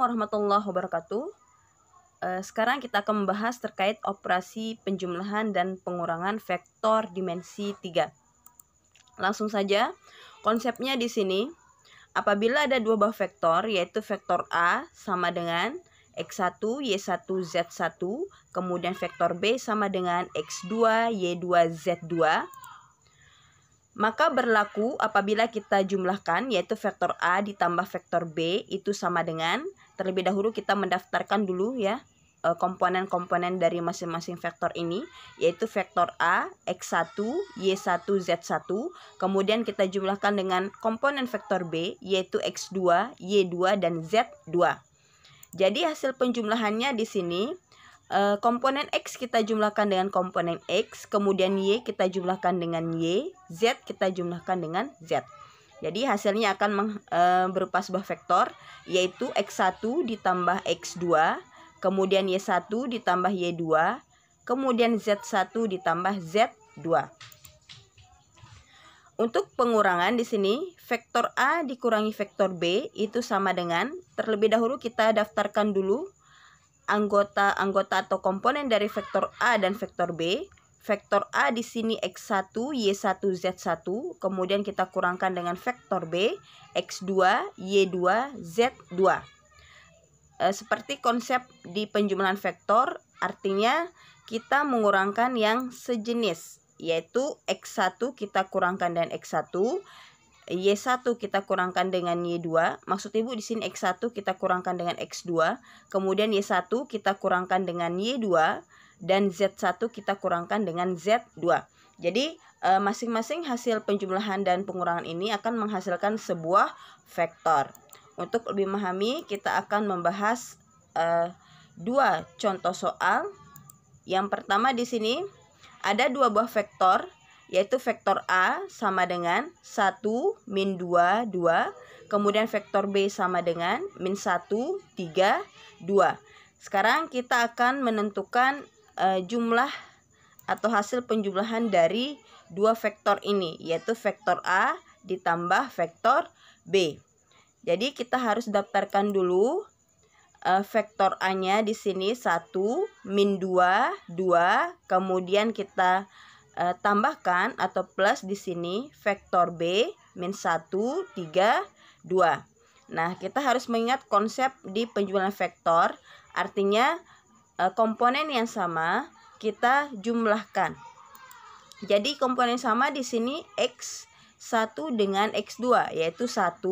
warahmatullahi wabarakatuh. Sekarang kita akan membahas terkait operasi penjumlahan dan pengurangan vektor dimensi 3. Langsung saja, konsepnya di sini, apabila ada dua buah vektor, yaitu vektor A sama dengan X1, Y1, Z1, kemudian vektor B sama dengan X2, Y2, Z2, maka berlaku apabila kita jumlahkan, yaitu vektor A ditambah vektor B itu sama dengan, terlebih dahulu kita mendaftarkan dulu ya komponen-komponen dari masing-masing vektor ini, yaitu vektor A, X1, Y1, Z1, kemudian kita jumlahkan dengan komponen vektor B, yaitu X2, Y2, dan Z2. Jadi hasil penjumlahannya di sini, komponen X kita jumlahkan dengan komponen X, kemudian Y kita jumlahkan dengan Y, Z kita jumlahkan dengan Z. Jadi hasilnya akan berupa sebuah vektor, yaitu X1 ditambah X2, kemudian Y1 ditambah Y2, kemudian Z1 ditambah Z2. Untuk pengurangan di sini, vektor A dikurangi vektor B itu sama dengan, terlebih dahulu kita daftarkan dulu anggota-anggota atau komponen dari vektor A dan vektor B. Vektor A di sini X1, Y1, Z1, kemudian kita kurangkan dengan vektor B, X2, Y2, Z2. Seperti konsep di penjumlahan vektor, artinya kita mengurangkan yang sejenis, yaitu X1 kita kurangkan dengan X1, Y1 kita kurangkan dengan Y2. Maksud Ibu di sini X1 kita kurangkan dengan X2, kemudian Y1 kita kurangkan dengan Y2, dan Z1 kita kurangkan dengan Z2. Jadi masing-masing hasil penjumlahan dan pengurangan ini akan menghasilkan sebuah vektor. Untuk lebih memahami, kita akan membahas dua contoh soal. Yang pertama di sini ada dua buah vektor, yaitu vektor A sama dengan 1, min 2, 2. Kemudian vektor B sama dengan min 1, 3, 2. Sekarang kita akan menentukan jumlah atau hasil penjumlahan dari dua vektor ini, yaitu vektor A ditambah vektor B. Jadi kita harus daftarkan dulu vektor A-nya di sini 1, min 2, 2. Kemudian kita tambahkan atau plus di sini vektor B min 1, 3, 2. Nah, kita harus mengingat konsep di penjumlahan vektor, artinya komponen yang sama kita jumlahkan. Jadi komponen sama di sini X1 dengan X2, yaitu 1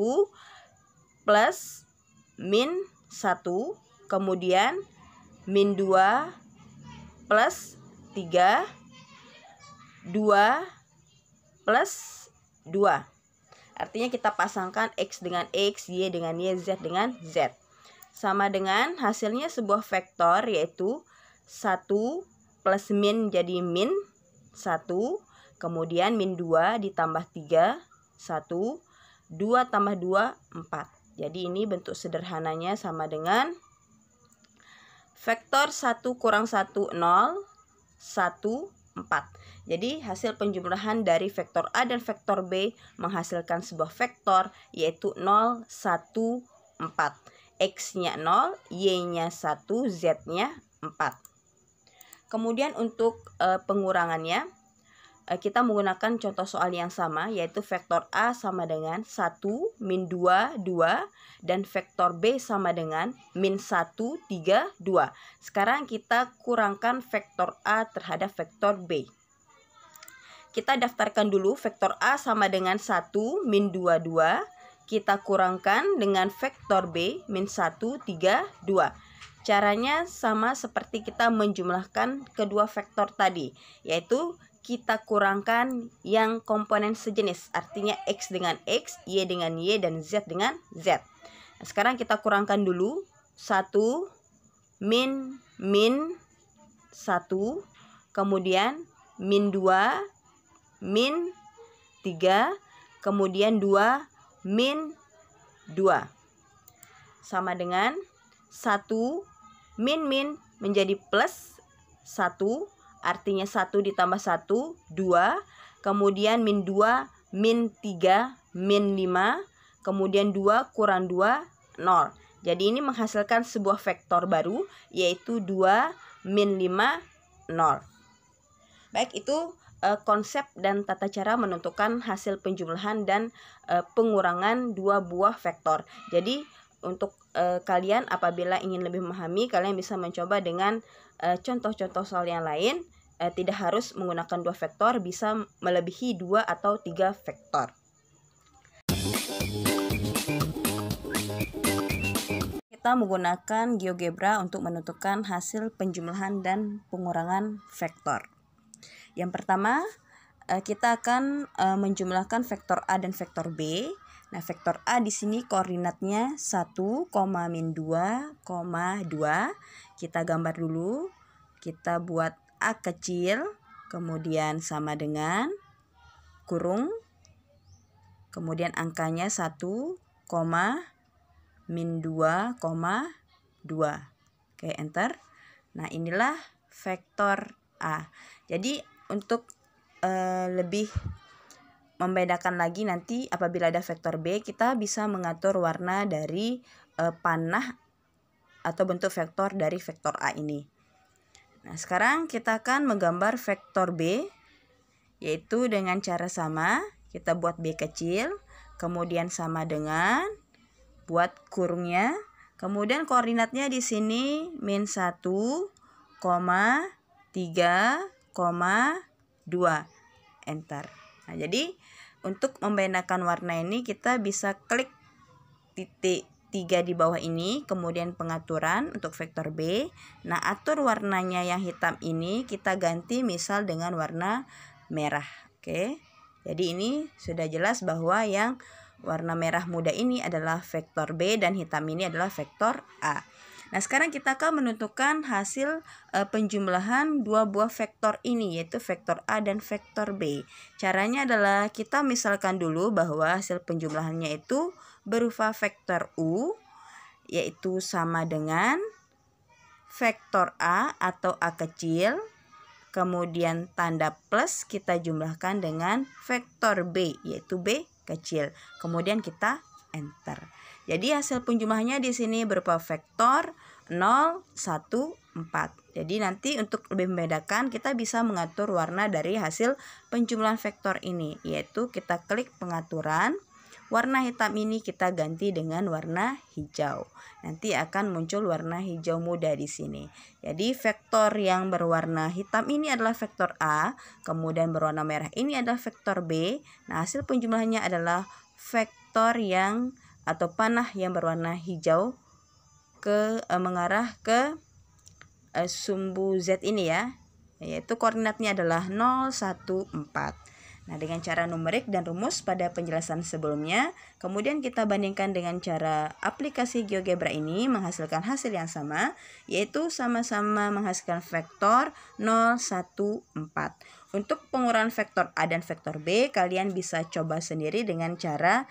plus min 1, kemudian min 2 plus 3, 2 plus 2. Artinya kita pasangkan X dengan X, Y dengan Y, Z dengan Z. Sama dengan hasilnya sebuah vektor, yaitu 1 plus min jadi min 1, kemudian min 2 ditambah 3, 1, 2 tambah 2, 4. Jadi ini bentuk sederhananya sama dengan vektor 1 kurang 1, 0, 1, 4. Jadi hasil penjumlahan dari vektor A dan vektor B menghasilkan sebuah vektor, yaitu 0, 1, 4. X-nya 0, Y-nya 1, Z-nya 4. Kemudian untuk pengurangannya, kita menggunakan contoh soal yang sama, yaitu vektor A sama dengan 1, min 2, 2, dan vektor B sama dengan min 1, 3, 2. Sekarang kita kurangkan vektor A terhadap vektor B. Kita daftarkan dulu vektor A sama dengan 1, min 2, 2. Kita kurangkan dengan vektor B, min 1, 3, 2. Caranya sama seperti kita menjumlahkan kedua vektor tadi, yaitu kita kurangkan yang komponen sejenis, artinya X dengan X, Y dengan Y, dan Z dengan Z. Nah, sekarang kita kurangkan dulu 1, min 1, kemudian min 2, min 3, kemudian 2, min 2. Sama dengan 1, min menjadi plus 1, artinya 1 ditambah 1, 2. Kemudian min 2, min 3, min 5. Kemudian 2 kurang 2, 0. Jadi ini menghasilkan sebuah vektor baru, yaitu 2 min 5, 0. Baik, itu konsep dan tata cara menentukan hasil penjumlahan dan pengurangan dua buah vektor. Jadi untuk kalian apabila ingin lebih memahami, kalian bisa mencoba dengan contoh-contoh soal yang lain. Tidak harus menggunakan dua vektor, bisa melebihi 2 atau 3 vektor. Kita menggunakan GeoGebra untuk menentukan hasil penjumlahan dan pengurangan vektor. Yang pertama, kita akan menjumlahkan vektor A dan vektor B. Nah, vektor A di sini koordinatnya 1, min 2, 2. Kita gambar dulu. Kita buat A kecil, kemudian sama dengan kurung, kemudian angkanya 1, min 2, 2. Oke, enter. Nah, inilah vektor A. Jadi untuk lebih membedakan lagi nanti apabila ada vektor B, kita bisa mengatur warna dari panah atau bentuk vektor dari vektor A ini. Nah, sekarang kita akan menggambar vektor B, yaitu dengan cara sama. Kita buat B kecil, kemudian sama dengan buat kurungnya, kemudian koordinatnya di sini min 1, 3, 2. Enter. Nah, jadi untuk membedakan warna ini kita bisa klik titik 3 di bawah ini, kemudian pengaturan untuk vektor B. Nah, atur warnanya yang hitam ini kita ganti misal dengan warna merah. Oke. Jadi ini sudah jelas bahwa yang warna merah muda ini adalah vektor B dan hitam ini adalah vektor A. Nah, sekarang kita akan menentukan hasil penjumlahan dua buah vektor ini, yaitu vektor A dan vektor B. Caranya adalah kita misalkan dulu bahwa hasil penjumlahannya itu berupa vektor U, yaitu sama dengan vektor A atau A kecil, kemudian tanda plus kita jumlahkan dengan vektor B, yaitu B kecil. Kemudian kita enter. Jadi hasil penjumlahannya di sini berupa vektor 0, 1, 4. Jadi nanti untuk lebih membedakan kita bisa mengatur warna dari hasil penjumlahan vektor ini, yaitu kita klik pengaturan. Warna hitam ini kita ganti dengan warna hijau. Nanti akan muncul warna hijau muda di sini. Jadi vektor yang berwarna hitam ini adalah vektor A, kemudian berwarna merah ini adalah vektor B. Nah, hasil penjumlahannya adalah vektor yang atau panah yang berwarna hijau mengarah ke sumbu Z ini ya, yaitu koordinatnya adalah 0, 1, 4. Nah, dengan cara numerik dan rumus pada penjelasan sebelumnya, kemudian kita bandingkan dengan cara aplikasi GeoGebra ini menghasilkan hasil yang sama, yaitu sama-sama menghasilkan vektor 0, 1, 4. Untuk pengurangan vektor A dan vektor B, kalian bisa coba sendiri dengan cara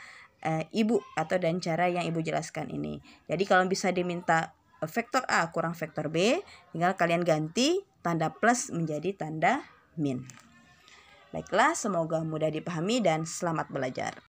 ibu atau dan cara yang ibu jelaskan ini. Jadi kalau bisa diminta vektor A kurang vektor B, tinggal kalian ganti tanda plus menjadi tanda min. Baiklah, semoga mudah dipahami dan selamat belajar.